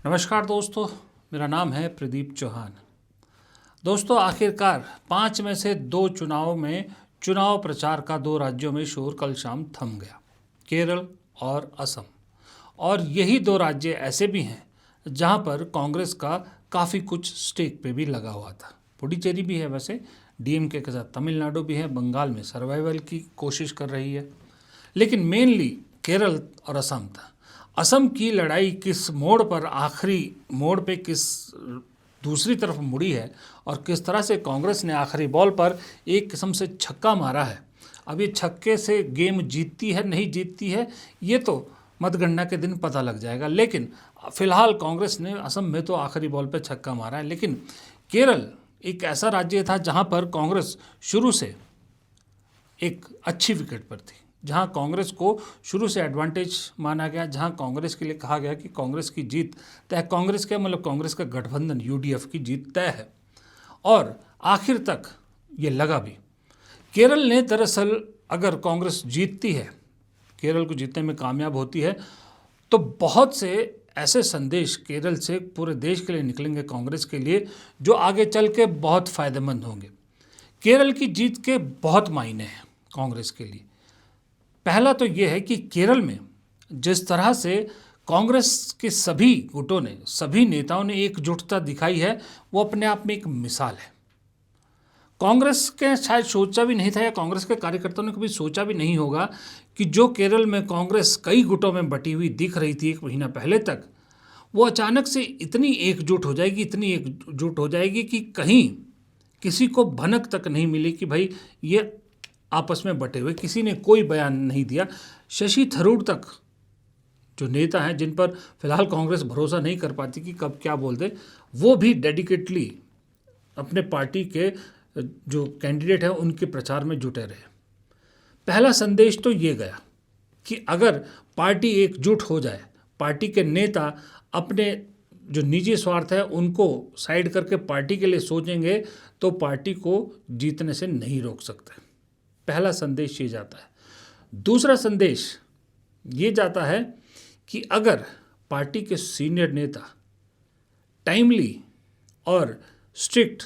नमस्कार दोस्तों, मेरा नाम है प्रदीप चौहान। दोस्तों, आखिरकार 5 में से 2 चुनाव में चुनाव प्रचार का 2 राज्यों में शोर कल शाम थम गया, केरल और असम। और यही 2 राज्य ऐसे भी हैं जहां पर कांग्रेस का काफ़ी कुछ स्टेक पे भी लगा हुआ था। पुडुचेरी भी है, वैसे डीएमके के साथ तमिलनाडु भी है, बंगाल में सर्वाइवल की कोशिश कर रही है, लेकिन मेनली केरल और असम था। असम की लड़ाई किस मोड़ पर, आखिरी मोड़ पे किस दूसरी तरफ मुड़ी है और किस तरह से कांग्रेस ने आखिरी बॉल पर एक किस्म से छक्का मारा है। अब ये छक्के से गेम जीतती है नहीं जीतती है, ये तो मतगणना के दिन पता लग जाएगा। लेकिन फिलहाल कांग्रेस ने असम में तो आखिरी बॉल पे छक्का मारा है। लेकिन केरल एक ऐसा राज्य था जहां पर कांग्रेस शुरू से एक अच्छी विकेट पर थी, जहां कांग्रेस को शुरू से एडवांटेज माना गया, जहां कांग्रेस के लिए कहा गया कि कांग्रेस की जीत तय। कांग्रेस क्या मतलब, कांग्रेस का गठबंधन यूडीएफ की जीत तय है। और आखिर तक ये लगा भी। केरल ने दरअसल, अगर कांग्रेस जीतती है, केरल को जीतने में कामयाब होती है, तो बहुत से ऐसे संदेश केरल से पूरे देश के लिए निकलेंगे कांग्रेस के लिए, जो आगे चल के बहुत फ़ायदेमंद होंगे। केरल की जीत के बहुत मायने हैं कांग्रेस के लिए। पहला तो ये है कि केरल में जिस तरह से कांग्रेस के सभी गुटों ने, सभी नेताओं ने एकजुटता दिखाई है, वो अपने आप में एक मिसाल है। कांग्रेस के शायद सोचा भी नहीं था, या कांग्रेस के कार्यकर्ताओं ने कभी सोचा भी नहीं होगा कि जो केरल में कांग्रेस कई गुटों में बटी हुई दिख रही थी 1 महीना पहले तक, वो अचानक से इतनी एकजुट हो जाएगी, इतनी एकजुट हो जाएगी कि कहीं किसी को भनक तक नहीं मिली कि भाई ये आपस में बटे हुए। किसी ने कोई बयान नहीं दिया। शशि थरूर तक, जो नेता हैं जिन पर फिलहाल कांग्रेस भरोसा नहीं कर पाती कि कब क्या बोल दे, वो भी डेडिकेटली अपने पार्टी के जो कैंडिडेट हैं उनके प्रचार में जुटे रहे। पहला संदेश तो ये गया कि अगर पार्टी एकजुट हो जाए, पार्टी के नेता अपने जो निजी स्वार्थ है उनको साइड करके पार्टी के लिए सोचेंगे, तो पार्टी को जीतने से नहीं रोक सकते। पहला संदेश ये जाता है। दूसरा संदेश ये जाता है कि अगर पार्टी के सीनियर नेता टाइमली और स्ट्रिक्ट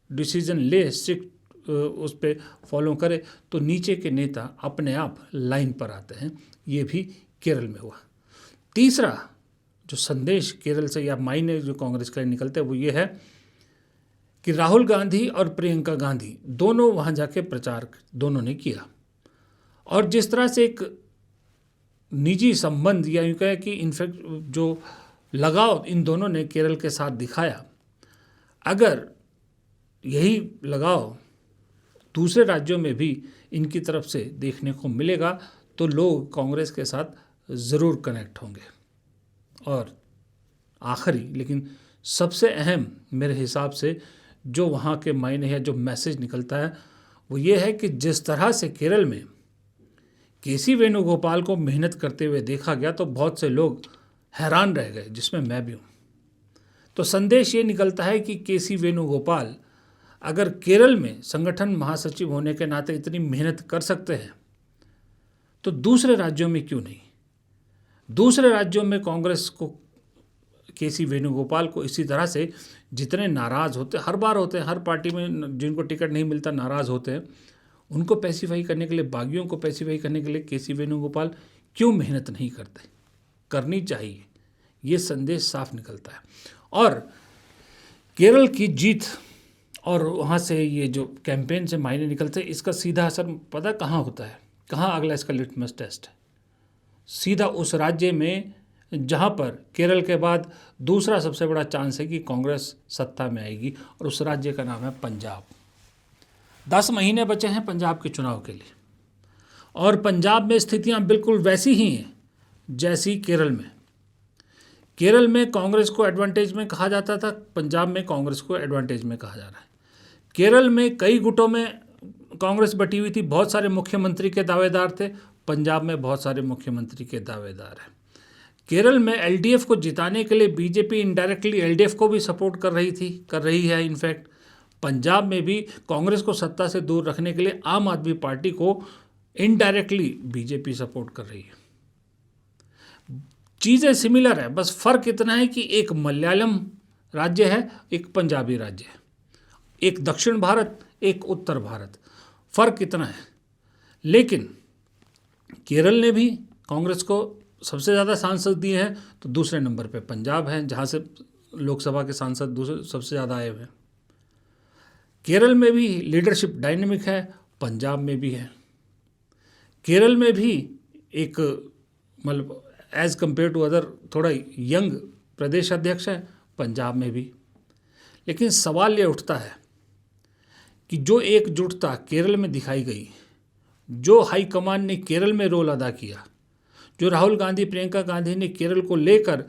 डिसीजन ले, स्ट्रिक्ट उस पर फॉलो करे, तो नीचे के नेता अपने आप लाइन पर आते हैं। ये भी केरल में हुआ। तीसरा जो संदेश केरल से या मायने जो कांग्रेस के लिए निकलते हैं, वो ये है कि राहुल गांधी और प्रियंका गांधी दोनों वहाँ जाके प्रचार दोनों ने किया, और जिस तरह से एक निजी संबंध या यूँ कहें कि इनफैक्ट जो लगाव इन दोनों ने केरल के साथ दिखाया, अगर यही लगाव दूसरे राज्यों में भी इनकी तरफ से देखने को मिलेगा, तो लोग कांग्रेस के साथ ज़रूर कनेक्ट होंगे। और आखिरी लेकिन सबसे अहम मेरे हिसाब से जो वहाँ के मायने है, जो मैसेज निकलता है, वो ये है कि जिस तरह से केरल में केसी वेणुगोपाल को मेहनत करते हुए देखा गया, तो बहुत से लोग हैरान रह गए, जिसमें मैं भी हूँ। तो संदेश ये निकलता है कि केसी वेणुगोपाल अगर केरल में संगठन महासचिव होने के नाते इतनी मेहनत कर सकते हैं, तो दूसरे राज्यों में क्यों नहीं। दूसरे राज्यों में कांग्रेस को, केसी वेणुगोपाल को इसी तरह से जितने नाराज़ होते, हर बार होते हैं, हर पार्टी में जिनको टिकट नहीं मिलता नाराज़ होते हैं, उनको पैसिफाई करने के लिए, बागियों को पैसिफाई करने के लिए केसी वेणुगोपाल क्यों मेहनत नहीं करते। करनी चाहिए, ये संदेश साफ निकलता है। और केरल की जीत और वहाँ से ये जो कैंपेन से मायने निकलते हैं, इसका सीधा असर पता कहाँ होता है, कहाँ अगला इसका लिटमस टेस्ट है। सीधा उस राज्य में जहाँ पर केरल के बाद दूसरा सबसे बड़ा चांस है कि कांग्रेस सत्ता में आएगी, और उस राज्य का नाम है पंजाब। 10 महीने बचे हैं पंजाब के चुनाव के लिए, और पंजाब में स्थितियाँ बिल्कुल वैसी ही हैं जैसी केरल में। केरल में कांग्रेस को एडवांटेज में कहा जाता था, पंजाब में कांग्रेस को एडवांटेज में कहा जा रहा है। केरल में कई गुटों में कांग्रेस बटी हुई थी, बहुत सारे मुख्यमंत्री के दावेदार थे। पंजाब में बहुत सारे मुख्यमंत्री के दावेदार हैं। केरल में एलडीएफ को जिताने के लिए बीजेपी इनडायरेक्टली एलडीएफ को भी सपोर्ट कर रही है। इनफैक्ट पंजाब में भी कांग्रेस को सत्ता से दूर रखने के लिए आम आदमी पार्टी को इनडायरेक्टली बीजेपी सपोर्ट कर रही है। चीज़ें सिमिलर है, बस फ़र्क इतना है कि एक मलयालम राज्य है, एक पंजाबी राज्य है, एक दक्षिण भारत, एक उत्तर भारत, फ़र्क इतना है। लेकिन केरल ने भी कांग्रेस को सबसे ज़्यादा सांसद दिए हैं, तो दूसरे नंबर पे पंजाब है, जहाँ से लोकसभा के सांसद दूसरे सबसे ज़्यादा आए हुए हैं। केरल में भी लीडरशिप डायनेमिक है, पंजाब में भी है। केरल में भी एक मतलब एज़ कम्पेयर टू अदर थोड़ा यंग प्रदेश अध्यक्ष है, पंजाब में भी। लेकिन सवाल ये उठता है कि जो एकजुटता केरल में दिखाई गई, जो हाईकमान ने केरल में रोल अदा किया, जो राहुल गांधी प्रियंका गांधी ने केरल को लेकर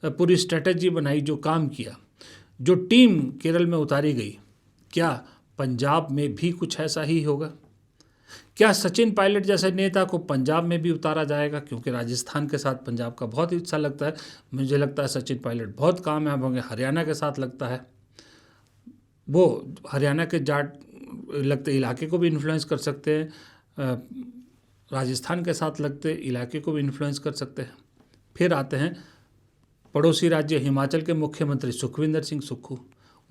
पूरी स्ट्रेटजी बनाई, जो काम किया, जो टीम केरल में उतारी गई, क्या पंजाब में भी कुछ ऐसा ही होगा? क्या सचिन पायलट जैसे नेता को पंजाब में भी उतारा जाएगा? क्योंकि राजस्थान के साथ पंजाब का बहुत ही अच्छा लगता है। मुझे लगता है सचिन पायलट बहुत कामयाब होंगे। हरियाणा के साथ लगता है वो हरियाणा के जाट लगते इलाके को भी इन्फ्लुएंस कर सकते हैं, राजस्थान के साथ लगते इलाके को भी इन्फ्लुएंस कर सकते हैं। फिर आते हैं पड़ोसी राज्य हिमाचल के मुख्यमंत्री सुखविंदर सिंह सुक्खू,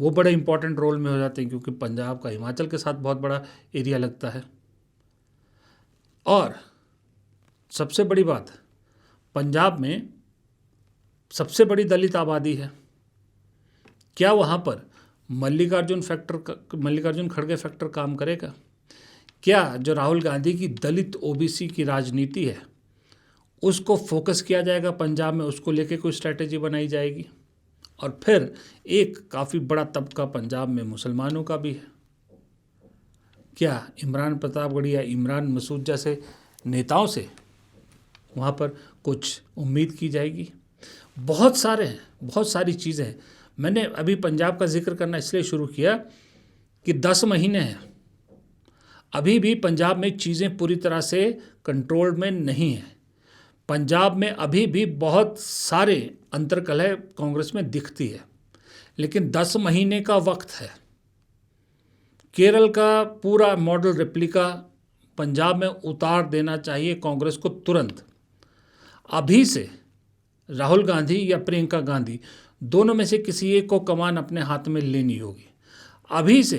वो बड़े इंपॉर्टेंट रोल में हो जाते हैं, क्योंकि पंजाब का हिमाचल के साथ बहुत बड़ा एरिया लगता है। और सबसे बड़ी बात, पंजाब में सबसे बड़ी दलित आबादी है। क्या वहाँ पर मल्लिकार्जुन खड़गे फैक्टर काम करेगा? क्या जो राहुल गांधी की दलित ओबीसी की राजनीति है उसको फोकस किया जाएगा पंजाब में, उसको लेके कोई स्ट्रैटेजी बनाई जाएगी? और फिर एक काफ़ी बड़ा तबका पंजाब में मुसलमानों का भी है। क्या इमरान प्रतापगढ़ी या इमरान मसूद जैसे नेताओं से वहाँ पर कुछ उम्मीद की जाएगी? बहुत सारी चीज़ें हैं। मैंने अभी पंजाब का जिक्र करना इसलिए शुरू किया कि 10 महीने हैं, अभी भी पंजाब में चीज़ें पूरी तरह से कंट्रोल में नहीं हैं। पंजाब में अभी भी बहुत सारे अंतर्कलह कांग्रेस में दिखती है, लेकिन 10 महीने का वक्त है। केरल का पूरा मॉडल रेप्लिका पंजाब में उतार देना चाहिए कांग्रेस को तुरंत। अभी से राहुल गांधी या प्रियंका गांधी दोनों में से किसी एक को कमान अपने हाथ में लेनी होगी। अभी से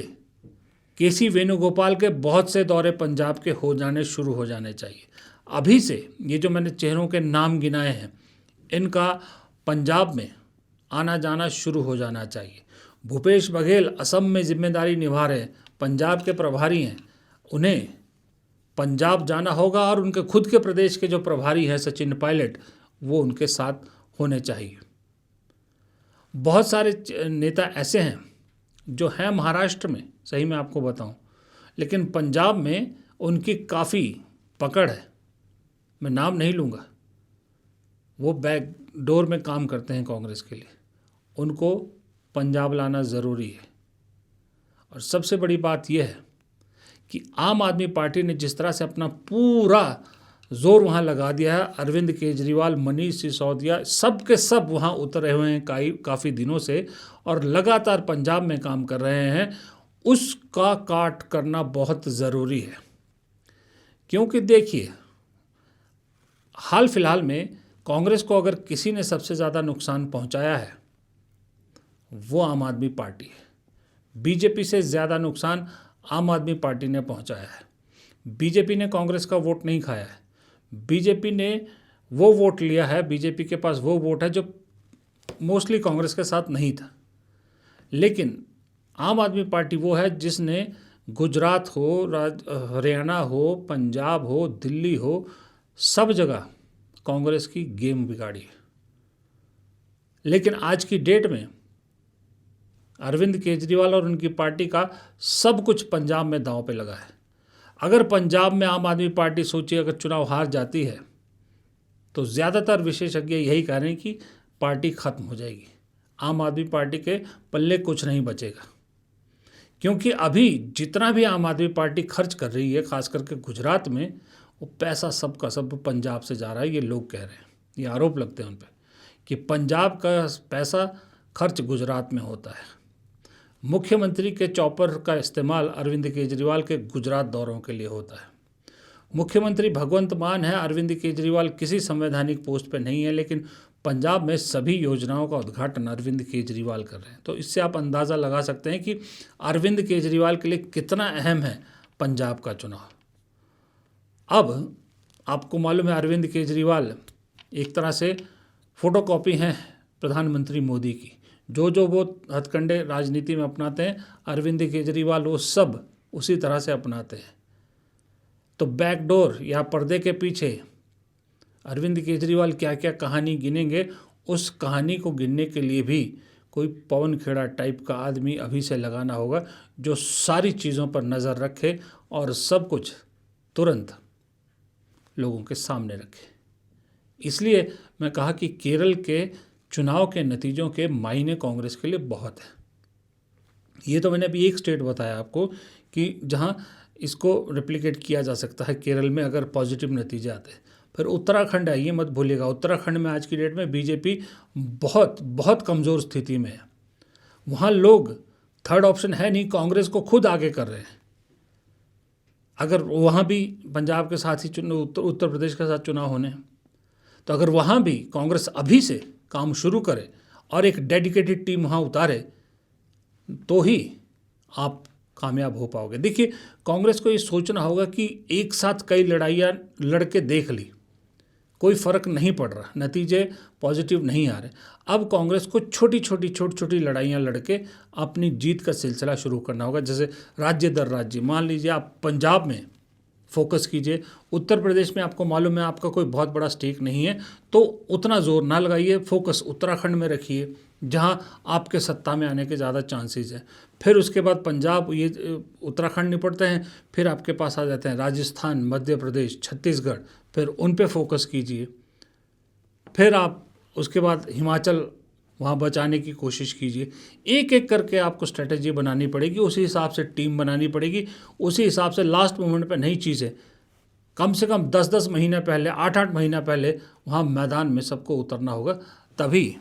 केसी वेणुगोपाल के बहुत से दौरे पंजाब के शुरू हो जाने चाहिए। अभी से ये जो मैंने चेहरों के नाम गिनाए हैं, इनका पंजाब में आना जाना शुरू हो जाना चाहिए। भूपेश बघेल असम में जिम्मेदारी निभा रहे हैं, पंजाब के प्रभारी हैं, उन्हें पंजाब जाना होगा और उनके खुद के प्रदेश के जो प्रभारी हैं सचिन पायलट, वो उनके साथ होने चाहिए। बहुत सारे नेता ऐसे हैं जो हैं महाराष्ट्र में, सही मैं आपको बताऊं, लेकिन पंजाब में उनकी काफ़ी पकड़ है। मैं नाम नहीं लूँगा, वो बैक डोर में काम करते हैं कांग्रेस के लिए, उनको पंजाब लाना ज़रूरी है। और सबसे बड़ी बात यह है कि आम आदमी पार्टी ने जिस तरह से अपना पूरा जोर वहाँ लगा दिया है, अरविंद केजरीवाल, मनीष सिसोदिया, सब के सब वहाँ उतरे हुए हैं काफ़ी दिनों से और लगातार पंजाब में काम कर रहे हैं, उसका काट करना बहुत ज़रूरी है। क्योंकि देखिए, हाल फिलहाल में कांग्रेस को अगर किसी ने सबसे ज़्यादा नुकसान पहुंचाया है वो आम आदमी पार्टी है। बीजेपी से ज़्यादा नुकसान आम आदमी पार्टी ने पहुंचाया है। बीजेपी ने कांग्रेस का वोट नहीं खाया है, बीजेपी ने वो वोट लिया है, बीजेपी के पास वो वोट है जो मोस्टली कांग्रेस के साथ नहीं था। लेकिन आम आदमी पार्टी वो है जिसने गुजरात हो, हरियाणा हो, पंजाब हो, दिल्ली हो, सब जगह कांग्रेस की गेम बिगाड़ी है। लेकिन आज की डेट में अरविंद केजरीवाल और उनकी पार्टी का सब कुछ पंजाब में दांव पे लगा है। अगर पंजाब में आम आदमी पार्टी सोचिए अगर चुनाव हार जाती है तो ज़्यादातर विशेषज्ञ यही कह रहे हैं कि पार्टी ख़त्म हो जाएगी, आम आदमी पार्टी के पल्ले कुछ नहीं बचेगा। क्योंकि अभी जितना भी आम आदमी पार्टी खर्च कर रही है, खास करके गुजरात में, वो पैसा सबका सब पंजाब से जा रहा है। ये लोग कह रहे हैं, ये आरोप लगते हैं उन पर कि पंजाब का पैसा खर्च गुजरात में होता है। मुख्यमंत्री के चॉपर का इस्तेमाल अरविंद केजरीवाल के गुजरात दौरों के लिए होता है। मुख्यमंत्री भगवंत मान है, अरविंद केजरीवाल किसी संवैधानिक पोस्ट पे नहीं है, लेकिन पंजाब में सभी योजनाओं का उद्घाटन अरविंद केजरीवाल कर रहे हैं। तो इससे आप अंदाज़ा लगा सकते हैं कि अरविंद केजरीवाल के लिए कितना अहम है पंजाब का चुनाव। अब आपको मालूम है अरविंद केजरीवाल एक तरह से फोटोकॉपी हैं प्रधानमंत्री मोदी की। जो वो हथकंडे राजनीति में अपनाते हैं अरविंद केजरीवाल वो सब उसी तरह से अपनाते हैं। तो बैकडोर या पर्दे के पीछे अरविंद केजरीवाल क्या क्या कहानी गिनेंगे, उस कहानी को गिनने के लिए भी कोई पवन खेड़ा टाइप का आदमी अभी से लगाना होगा जो सारी चीज़ों पर नज़र रखे और सब कुछ तुरंत लोगों के सामने रखे। इसलिए मैं कहा कि केरल के चुनाव के नतीजों के मायने कांग्रेस के लिए बहुत है। ये तो मैंने अभी एक स्टेट बताया आपको कि जहां इसको रेप्लिकेट किया जा सकता है केरल में अगर पॉजिटिव नतीजे आते हैं। फिर उत्तराखंड है, ये मत भूलिएगा, उत्तराखंड में आज की डेट में बीजेपी बहुत बहुत कमज़ोर स्थिति में है। वहाँ लोग थर्ड ऑप्शन है नहीं, कांग्रेस को खुद आगे कर रहे हैं। अगर वहाँ भी पंजाब के साथ ही उत्तर प्रदेश के साथ चुनाव होने हैं, तो अगर वहाँ भी कांग्रेस अभी से काम शुरू करे और एक डेडिकेटेड टीम वहाँ उतारे तो ही आप कामयाब हो पाओगे। देखिए, कांग्रेस को ये सोचना होगा कि एक साथ कई लड़ाइयाँ लड़के देख ली, कोई फ़र्क नहीं पड़ रहा, नतीजे पॉजिटिव नहीं आ रहे। अब कांग्रेस को छोटी छोटी लड़ाइयाँ लड़के अपनी जीत का सिलसिला शुरू करना होगा। जैसे राज्य दर राज्य, मान लीजिए आप पंजाब में फोकस कीजिए, उत्तर प्रदेश में आपको मालूम है आपका कोई बहुत बड़ा स्टेक नहीं है तो उतना जोर ना लगाइए, फोकस उत्तराखंड में रखिए जहां आपके सत्ता में आने के ज़्यादा चांसेस हैं। फिर उसके बाद पंजाब, ये उत्तराखंड निपटते हैं, फिर आपके पास आ जाते हैं राजस्थान, मध्य प्रदेश, छत्तीसगढ़, फिर उन पे फोकस कीजिए। फिर आप उसके बाद हिमाचल वहाँ बचाने की कोशिश कीजिए। एक एक करके आपको स्ट्रेटजी बनानी पड़ेगी, उसी हिसाब से टीम बनानी पड़ेगी, उसी हिसाब से लास्ट मोमेंट पे नई चीज़ें कम से कम 10-10 महीने पहले, 8-8 महीना पहले वहाँ मैदान में सबको उतरना होगा, तभी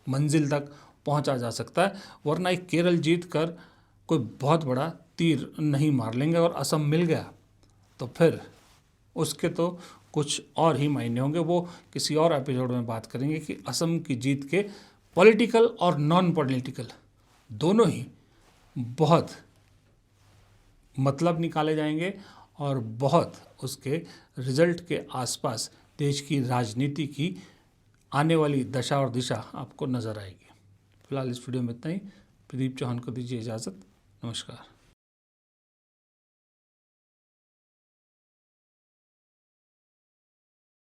मंजिल तक पहुँचा जा सकता है। वरना एक केरल जीत कर कोई बहुत बड़ा तीर नहीं मार लेंगे और असम मिल गया तो फिर उसके तो कुछ और ही मायने होंगे। वो किसी और एपिसोड में बात करेंगे कि असम की जीत के पॉलिटिकल और नॉन पॉलिटिकल दोनों ही बहुत मतलब निकाले जाएंगे और बहुत उसके रिजल्ट के आसपास देश की राजनीति की आने वाली दशा और दिशा आपको नज़र आएगी। फिलहाल इस वीडियो में इतना ही। प्रदीप चौहान को दीजिए इजाज़त। नमस्कार।